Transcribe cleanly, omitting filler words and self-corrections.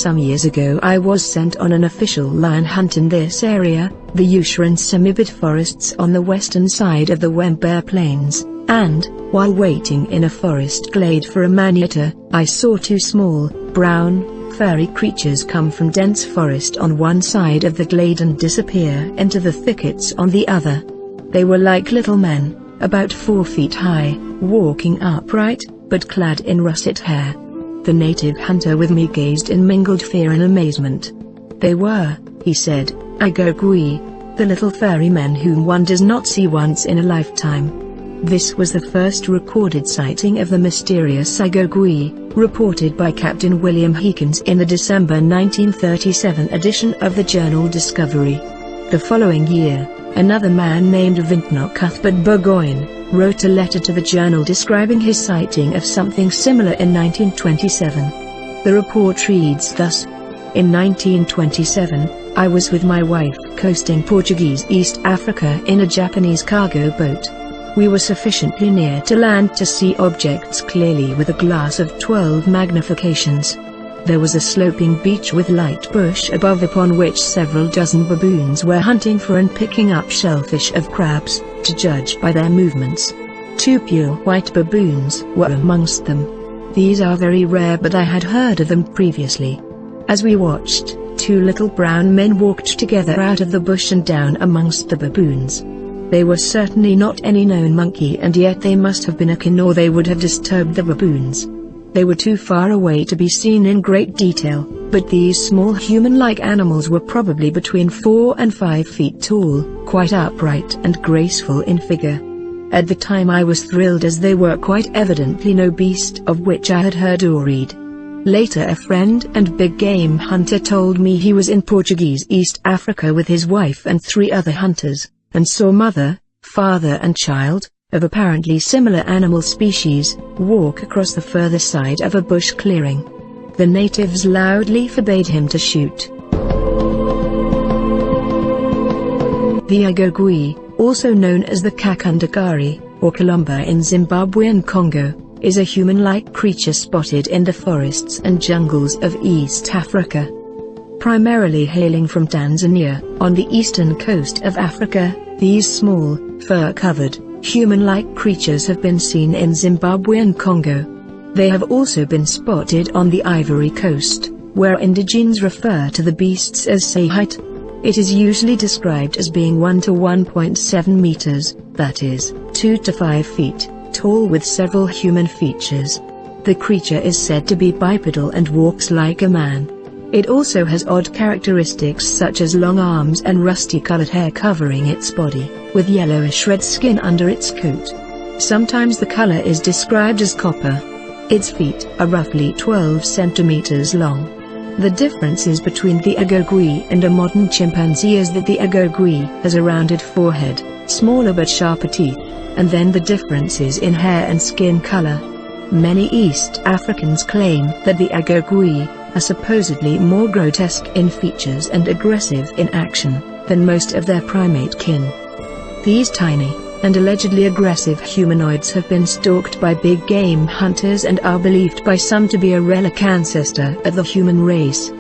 Some years ago I was sent on an official lion hunt in this area, the Usha and Semibit forests on the western side of the Wembear Plains, and, while waiting in a forest glade for a man-eater, I saw two small, brown, furry creatures come from dense forest on one side of the glade and disappear into the thickets on the other. They were like little men, about 4 feet high, walking upright, but clad in russet hair. The native hunter with me gazed in mingled fear and amazement. They were, he said, Agogwe, the little furry men whom one does not see once in a lifetime. This was the first recorded sighting of the mysterious Agogwe, reported by Captain William Heekins in the December 1937 edition of the journal Discovery. The following year, another man named Vintnok Cuthbert Burgoyne wrote a letter to the journal describing his sighting of something similar in 1927. The report reads thus: in 1927, I was with my wife coasting Portuguese East Africa in a Japanese cargo boat. We were sufficiently near to land to see objects clearly with a glass of 12 magnifications. There was a sloping beach with light bush above, upon which several dozen baboons were hunting for and picking up shellfish of crabs, to judge by their movements. 2 pure white baboons were amongst them. These are very rare, but I had heard of them previously. As we watched, 2 little brown men walked together out of the bush and down amongst the baboons. They were certainly not any known monkey, and yet they must have been akin, or they would have disturbed the baboons. They were too far away to be seen in great detail, but these small human-like animals were probably between 4 and 5 feet tall, quite upright and graceful in figure. At the time I was thrilled, as they were quite evidently no beast of which I had heard or read. Later a friend and big game hunter told me he was in Portuguese East Africa with his wife and 3 other hunters, and saw mother, father and child, of apparently similar animal species, walk across the further side of a bush clearing. The natives loudly forbade him to shoot. The Agogwe, also known as the Kakundagari, or Columba in Zimbabwe and Congo, is a human-like creature spotted in the forests and jungles of East Africa. Primarily hailing from Tanzania, on the eastern coast of Africa, these small, fur-covered, human-like creatures have been seen in Zimbabwe and Congo. They have also been spotted on the Ivory Coast, where indigenes refer to the beasts as Sahite. It is usually described as being 1 to 1.7 meters, that is, 2 to 5 feet, tall with several human features. The creature is said to be bipedal and walks like a man. It also has odd characteristics such as long arms and rusty-colored hair covering its body, with yellowish red skin under its coat. Sometimes the color is described as copper. Its feet are roughly 12 centimeters long. The differences between the Agogwe and a modern chimpanzee is that the Agogwe has a rounded forehead, smaller but sharper teeth, and then the differences in hair and skin color. Many East Africans claim that the Agogwe are supposedly more grotesque in features and aggressive in action than most of their primate kin. These tiny, and allegedly aggressive humanoids have been stalked by big game hunters and are believed by some to be a relic ancestor of the human race.